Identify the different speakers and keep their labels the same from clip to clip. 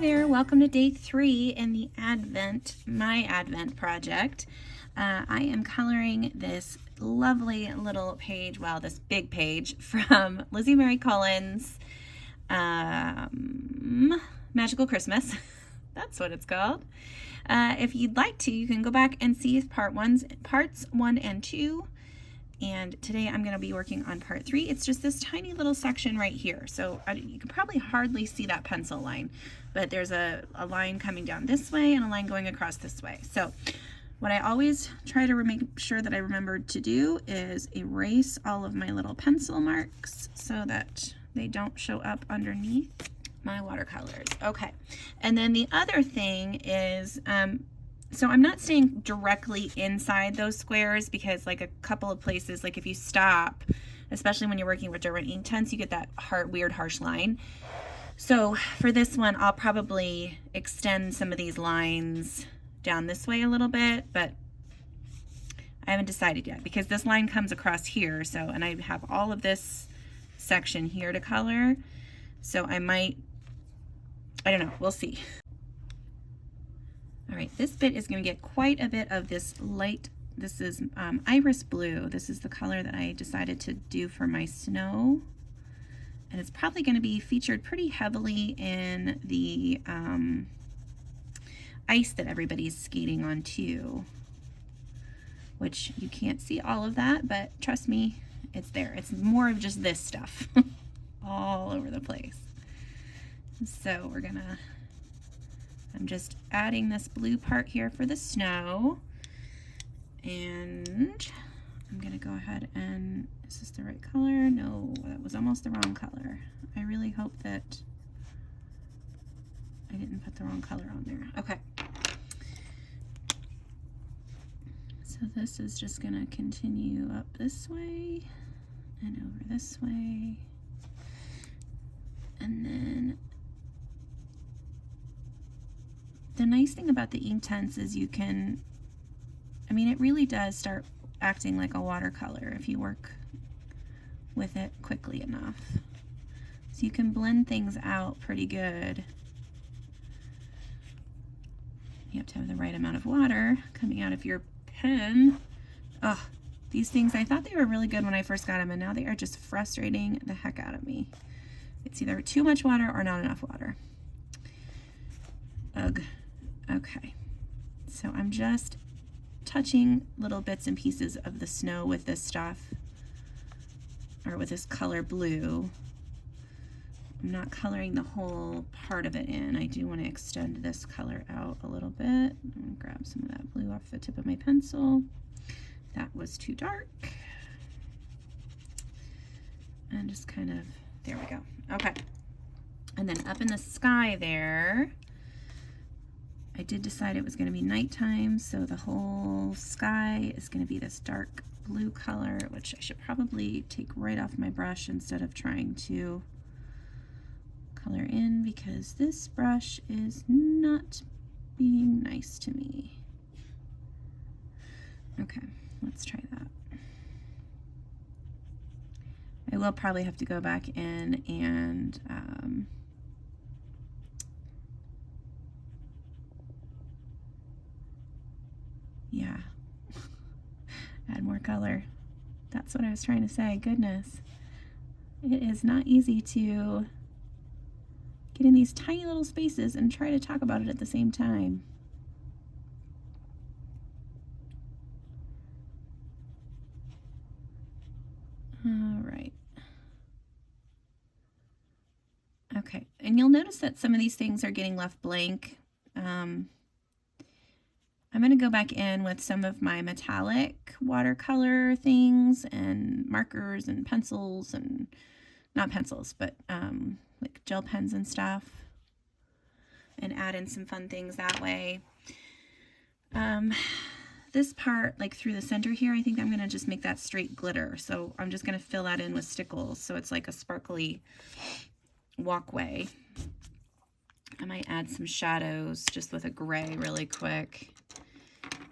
Speaker 1: there, welcome to day 3 in the my Advent project. I am coloring this lovely little page, well, this big page from Lizzie Mary Cullen's Magical Christmas. That's what it's called. If you'd like to, you can go back and see parts 1 and 2. And today I'm going to be working on part 3. It's just this tiny little section right here. So you can probably hardly see that pencil line, but there's a line coming down this way and a line going across this way. So what I always try to make sure that I remember to do is erase all of my little pencil marks so that they don't show up underneath my watercolors. Okay. And then the other thing is, so I'm not staying directly inside those squares because like a couple of places, like if you stop, especially when you're working with different ink tints, you get that weird harsh line. So for this one, I'll probably extend some of these lines down this way a little bit, but I haven't decided yet because this line comes across here. So, and I have all of this section here to color. So I don't know, we'll see. All right, this bit is going to get quite a bit of this light. This is iris blue. This is the color that I decided to do for my snow. And it's probably going to be featured pretty heavily in the ice that everybody's skating on too. Which you can't see all of that, but trust me, it's there. It's more of just this stuff all over the place. So I'm just adding this blue part here for the snow, and I'm gonna go ahead and, is this the right color? No, that was almost the wrong color. I really hope that I didn't put the wrong color on there. Okay. So this is just gonna continue up this way and over this way, and then the nice thing about the ink tints is you can, it really does start acting like a watercolor if you work with it quickly enough. So you can blend things out pretty good. You have to have the right amount of water coming out of your pen. Oh, these things, I thought they were really good when I first got them, and now they are just frustrating the heck out of me. It's either too much water or not enough water. Ugh. Okay, so I'm just touching little bits and pieces of the snow with this stuff, or with this color blue. I'm not coloring the whole part of it in. I do want to extend this color out a little bit. I'm going to grab some of that blue off the tip of my pencil. That was too dark. And just kind of, there we go. Okay, and then up in the sky there, I did decide it was going to be nighttime, so the whole sky is going to be this dark blue color, which I should probably take right off my brush instead of trying to color in, because this brush is not being nice to me. Okay, let's try that. I will probably have to go back in and yeah, add more color. That's what I was trying to say. Goodness, it is not easy to get in these tiny little spaces and try to talk about it at the same time. All right. Okay, and you'll notice that some of these things are getting left blank. I'm going to go back in with some of my metallic watercolor things and markers and pencils, and not pencils, but like gel pens and stuff, and add in some fun things that way. This part, like through the center here, I think I'm going to just make that straight glitter. So I'm just going to fill that in with stickles so it's like a sparkly walkway. I might add some shadows just with a gray really quick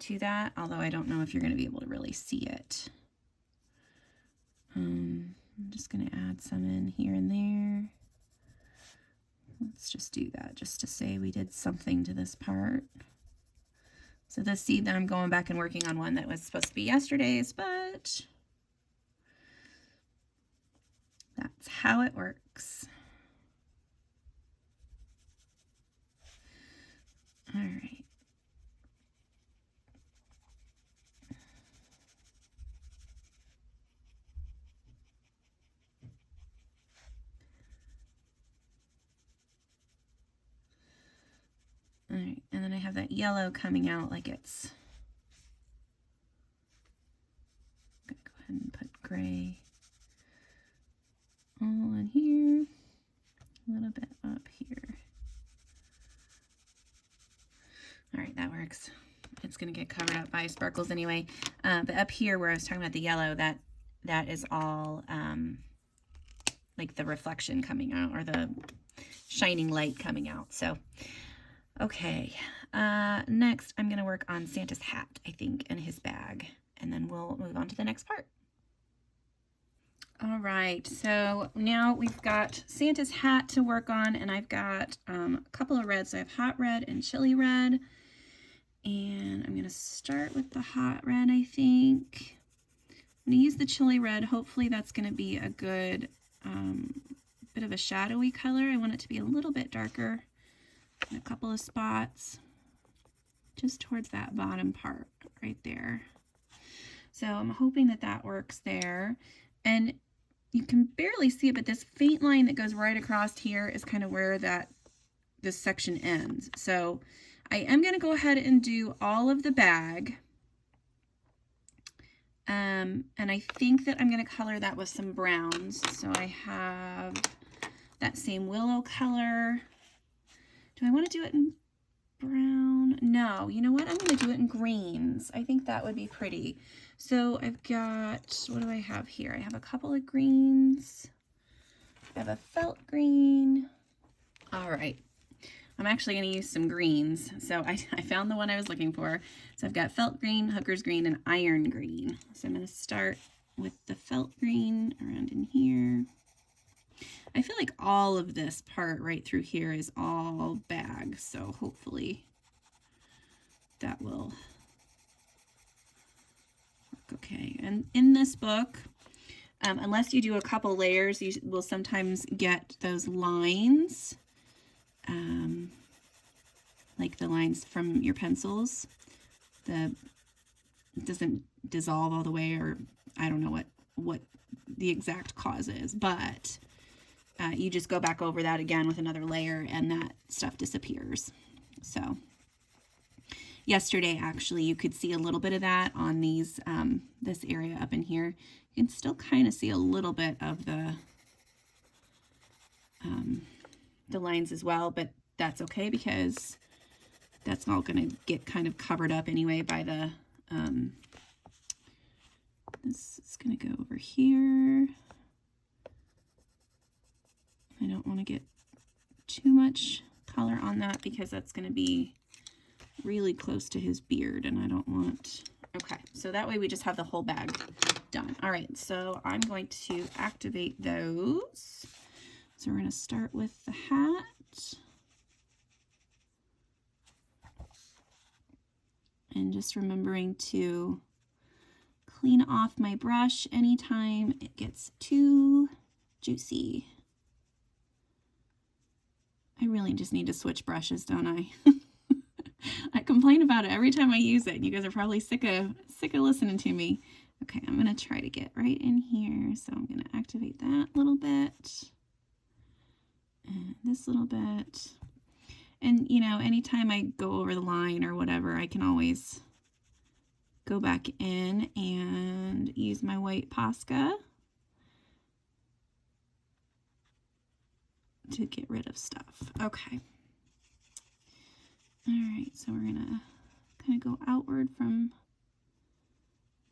Speaker 1: to that, although I don't know if you're going to be able to really see it. I'm just going to add some in here and there. Let's just do that just to say we did something to this part. So this seed that I'm going back and working on one that was supposed to be yesterday's, but that's how it works. All right. All right, and then I have that yellow coming out like it's, I'm gonna go ahead and put gray all in here, a little bit up here. All right, that works. It's gonna get covered up by sparkles anyway. But up here where I was talking about the yellow, that is all like the reflection coming out, or the shining light coming out. So, okay. Next I'm gonna work on Santa's hat, I think, and his bag, and then we'll move on to the next part. All right, so now we've got Santa's hat to work on, and I've got a couple of reds. So I have hot red and chili red, and I'm going to start with the hot red, I think. I'm going to use the chili red. Hopefully that's going to be a good bit of a shadowy color. I want it to be a little bit darker in a couple of spots, just towards that bottom part right there. So I'm hoping that that works there. And you can barely see it, but this faint line that goes right across here is kind of where this section ends. So I am going to go ahead and do all of the bag. And I think that I'm going to color that with some browns. So I have that same willow color. Do I want to do it in brown? No, you know what? I'm going to do it in greens. I think that would be pretty. So I've got, what do I have here? I have a couple of greens. I have a felt green. All right. I'm actually going to use some greens. So I found the one I was looking for. So I've got felt green, hooker's green, and iron green. So I'm going to start with the felt green around in here. I feel like all of this part right through here is all bag. So hopefully that will work okay. And in this book, unless you do a couple layers, you will sometimes get those lines, like the lines from your pencils. It doesn't dissolve all the way, or I don't know what the exact cause is, but you just go back over that again with another layer and that stuff disappears. So yesterday, actually, you could see a little bit of that on these, this area up in here. You can still kind of see a little bit of the lines as well, but that's okay because that's all going to get kind of covered up anyway by the, this is going to go over here. I don't want to get too much color on that because that's going to be really close to his beard, and I don't want, okay, so that way we just have the whole bag done. All right, so I'm going to activate those. So we're going to start with the hat. And just remembering to clean off my brush anytime it gets too juicy. I really just need to switch brushes, don't I? I complain about it every time I use it. You guys are probably sick of listening to me. Okay, I'm going to try to get right in here. So I'm going to activate that little bit. And this little bit. And, you know, anytime I go over the line or whatever, I can always go back in and use my white Posca to get rid of stuff. Okay. All right, so we're going to kind of go outward from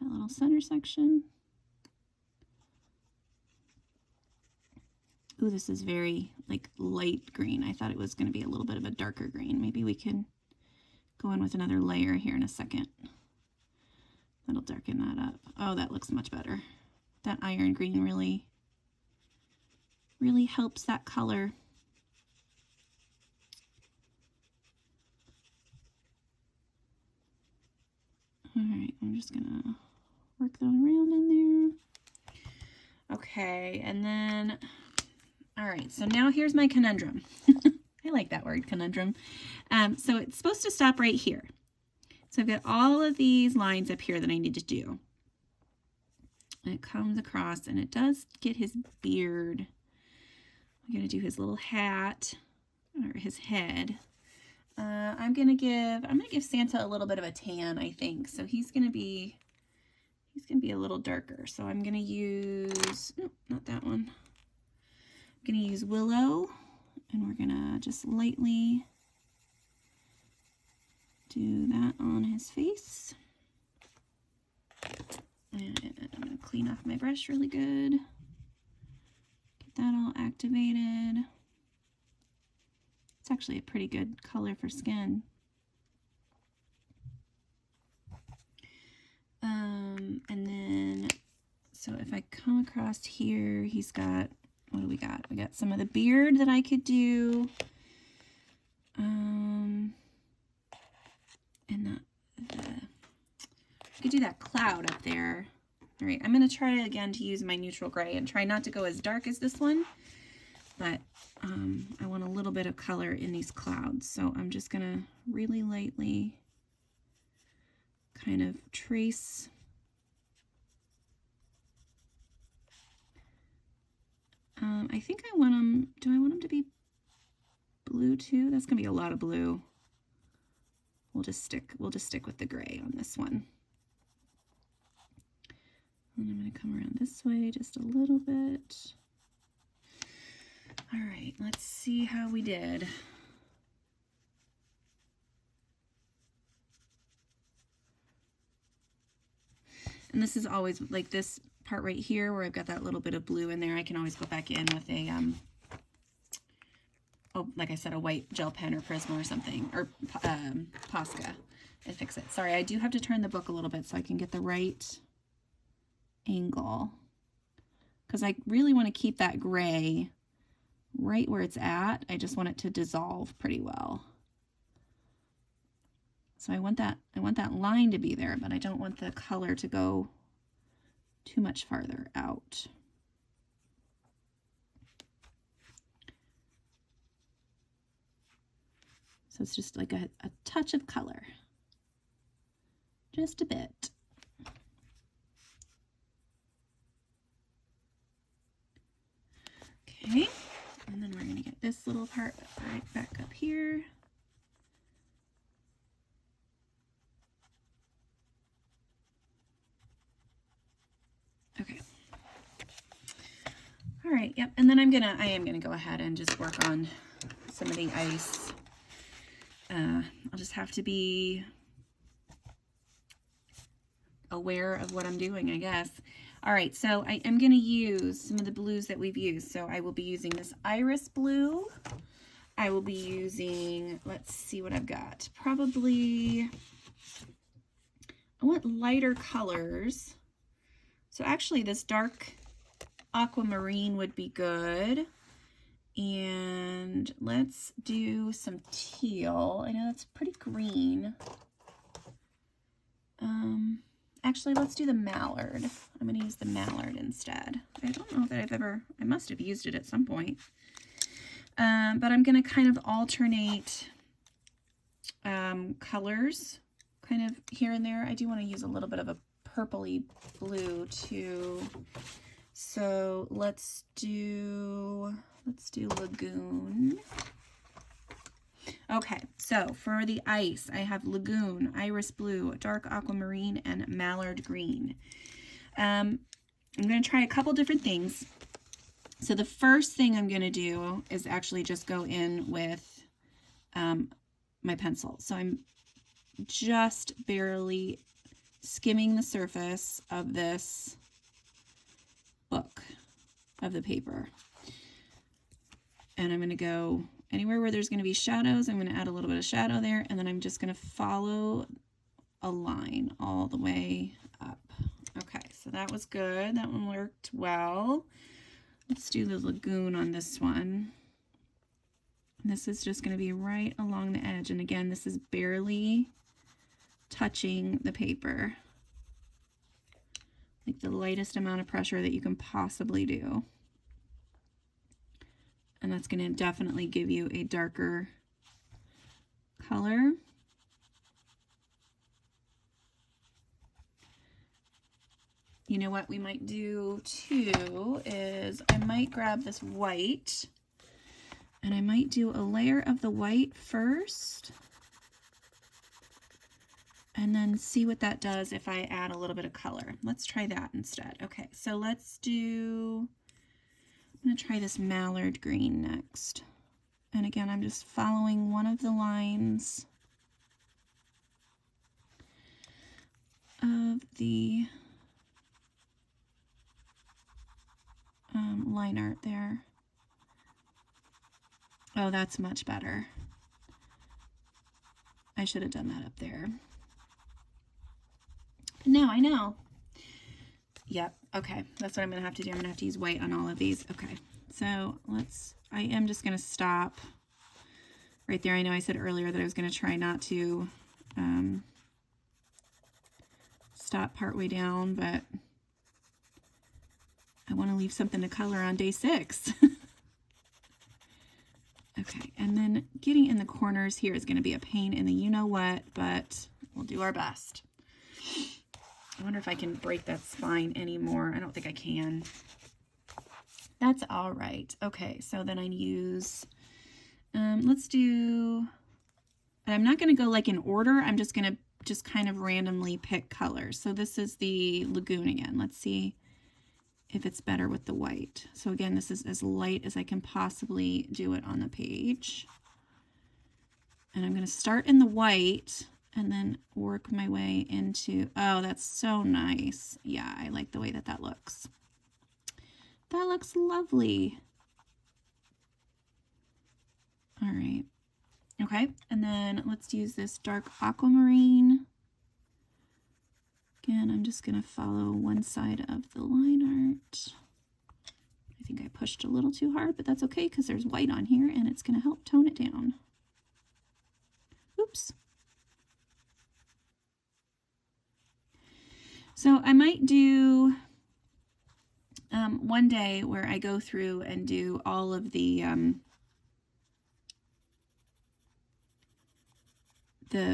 Speaker 1: that little center section. Ooh, this is very like light green. I thought it was going to be a little bit of a darker green. Maybe we can go in with another layer here in a second. That'll darken that up. Oh, that looks much better. That iron green really helps that color. All right, I'm just gonna work that around in there. Okay, and then, all right, so now here's my conundrum. I like that word, conundrum. So it's supposed to stop right here. So I've got all of these lines up here that I need to do. And it comes across, and it does get his beard. I'm gonna do his little hat, or his head. I'm gonna give Santa a little bit of a tan, I think. So he's gonna be a little darker. So I'm gonna use, nope, not that one. I'm gonna use Willow, and we're gonna just lightly do that on his face. And I'm gonna clean off my brush really good. Get that all activated. It's actually a pretty good color for skin. And then, so if I come across here, he's got, what do we got? We got some of the beard that I could do. And I could do that cloud up there. All right, I'm going to try again to use my neutral gray and try not to go as dark as this one, but I want a little bit of color in these clouds. So I'm just going to really lightly kind of trace. I think I want them, do I want them to be blue too? That's gonna be a lot of blue. We'll just stick with the gray on this one. And I'm gonna come around this way just a little bit. All right, let's see how we did. And this is always like this part right here where I've got that little bit of blue in there. I can always go back in with a, like I said, a white gel pen or Prisma or something, or Posca, and fix it. Sorry, I do have to turn the book a little bit so I can get the right angle, because I really want to keep that gray right where it's at. I just want it to dissolve pretty well. So I want that line to be there, but I don't want the color to go too much farther out. So it's just like a touch of color, just a bit. Okay, and then we're gonna get this little part right back up here. Okay. All right, yep, and then I am gonna go ahead and just work on some of the ice. I'll just have to be aware of what I'm doing, I guess. All right, so I am gonna use some of the blues that we've used. So I will be using this iris blue. I will be using, let's see what I've got. Probably, I want lighter colors. So actually this dark aquamarine would be good. And let's do some teal. I know that's pretty green. Actually, let's do the mallard. I'm going to use the mallard instead. I don't know that I must have used it at some point. But I'm going to kind of alternate colors kind of here and there. I do want to use a little bit of a purpley blue too. So let's do Lagoon. Okay, so for the ice, I have Lagoon, Iris Blue, Dark Aquamarine, and Mallard Green. I'm going to try a couple different things. So the first thing I'm going to do is actually just go in with my pencil. So I'm just barely skimming the surface of this book, of the paper. And I'm going to go anywhere where there's going to be shadows. I'm going to add a little bit of shadow there, and then I'm just going to follow a line all the way up. Okay, so that was good. That one worked well. Let's do the Lagoon on this one. This is just going to be right along the edge. And again, this is barely touching the paper. Like the lightest amount of pressure that you can possibly do. And that's going to definitely give you a darker color. You know what we might do too is I might grab this white and I might do a layer of the white first and then see what that does if I add a little bit of color. Let's try that instead. Okay, so let's do, I'm going to try this Mallard Green next. And again, I'm just following one of the lines of the line art there. Oh, that's much better. I should have done that up there. Now I know. Yep, okay, that's what I'm gonna have to do. I'm gonna have to use white on all of these. Okay, so I am just gonna stop right there. I know I said earlier that I was gonna try not to stop partway down, but I want to leave something to color on day 6. Okay, and then getting in the corners here is going to be a pain in the you-know-what, but we'll do our best. I wonder if I can break that spine anymore. I don't think I can. That's all right. Okay, so then I use, let's do, and I'm not going to go like in order. I'm just going to kind of randomly pick colors. So this is the Lagoon again. Let's see if it's better with the white. So again, this is as light as I can possibly do it on the page. And I'm going to start in the white and then work my way into, oh, that's so nice. Yeah, I like the way that that looks. That looks lovely. All right. Okay, and then let's use this dark aquamarine. Again, I'm just going to follow one side of the line art. I think I pushed a little too hard, but that's okay because there's white on here and it's going to help tone it down. Oops. So I might do one day where I go through and do all of the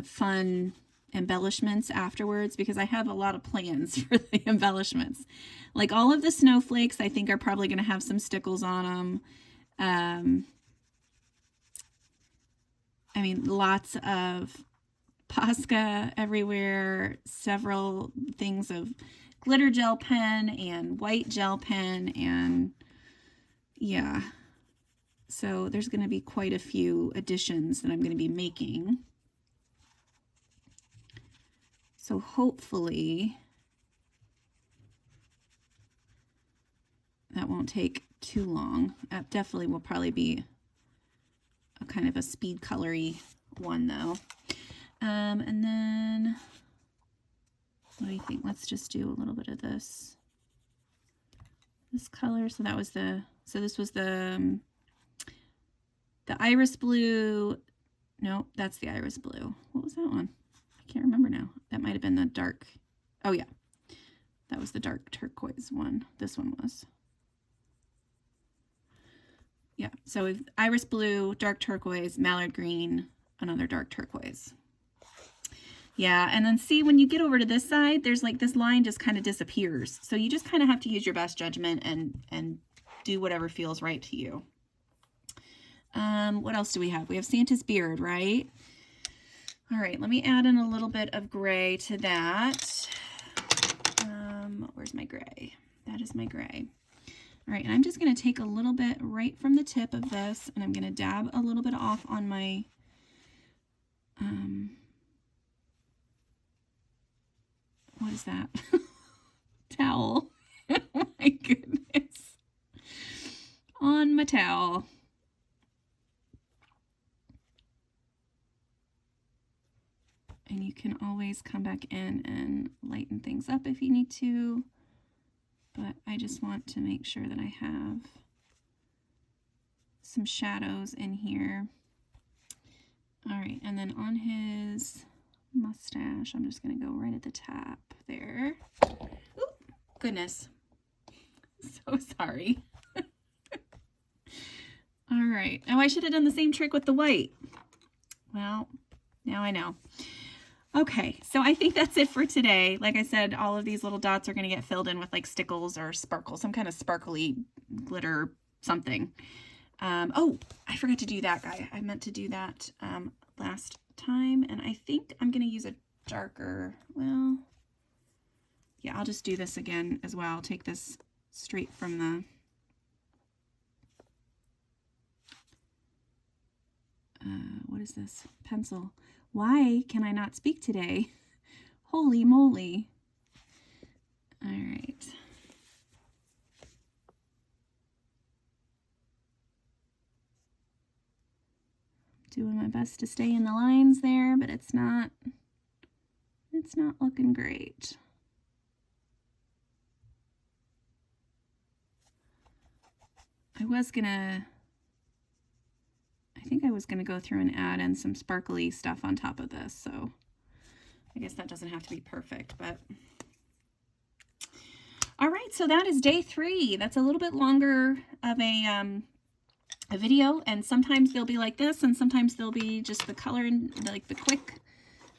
Speaker 1: fun embellishments afterwards, because I have a lot of plans for the embellishments. Like all of the snowflakes I think are probably going to have some stickles on them. I mean, lots of Posca everywhere, several things of glitter gel pen and white gel pen, and yeah, so there's going to be quite a few additions that I'm going to be making. So hopefully that won't take too long. That definitely will probably be a kind of a speed colory one though. And then what do you think? Let's just do a little bit of this color. So that was this was the iris blue. No, that's the iris blue. What was that one? I can't remember now. That might have been the dark. Oh yeah, that was the dark turquoise one. This one was. Yeah, so we've iris blue, dark turquoise, mallard green, another dark turquoise. Yeah, and then see when you get over to this side, there's like this line just kind of disappears. So you just kind of have to use your best judgment and do whatever feels right to you. What else do we have? We have Santa's beard, right? All right, let me add in a little bit of gray to that. Where's my gray? That is my gray. All right, and I'm just going to take a little bit right from the tip of this, and I'm going to dab a little bit off on my what is that? Towel. Oh my goodness. On my towel. And you can always come back in and lighten things up if you need to. But I just want to make sure that I have some shadows in here. All right, and then on his mustache. I'm just going to go right at the top there. Oop, goodness. So sorry. All right. Oh, I should have done the same trick with the white. Well, now I know. Okay, so I think that's it for today. Like I said, all of these little dots are going to get filled in with like stickles or sparkles, some kind of sparkly glitter something. Oh, I forgot to do that, guy. I meant to do that last time, and I think I'm going to use a darker, well, yeah, I'll just do this again as well. I'll take this straight from the what is this? Pencil. Why can I not speak today? Holy moly. All right. Doing my best to stay in the lines there, but it's not looking great. I think I was gonna go through and add in some sparkly stuff on top of this, so I guess that doesn't have to be perfect, but all right, so that is day 3. That's a little bit longer of a video, and sometimes they'll be like this, and sometimes they'll be just the color and like the quick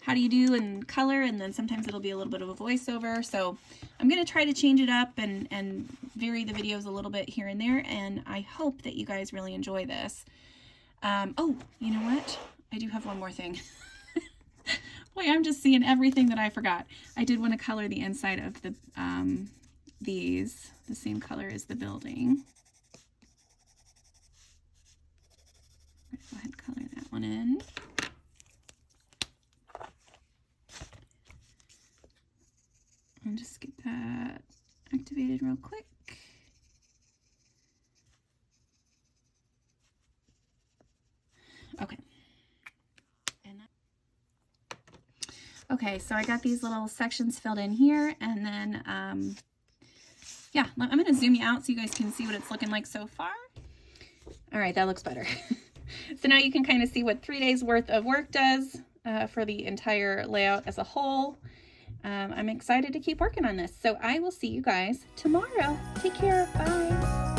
Speaker 1: how do you do and color, and then sometimes it'll be a little bit of a voiceover. So I'm going to try to change it up and vary the videos a little bit here and there, and I hope that you guys really enjoy this. Oh, you know what? I do have one more thing. Boy, I'm just seeing everything that I forgot. I did want to color the inside of the these the same color as the building. I'm going to go ahead and color that one in. And just get that activated real quick. Okay. Okay, so I got these little sections filled in here, and then, yeah, I'm going to zoom you out so you guys can see what it's looking like so far. All right, that looks better. So now you can kind of see what 3 days worth of work does for the entire layout as a whole. I'm excited to keep working on this. So I will see you guys tomorrow. Take care. Bye.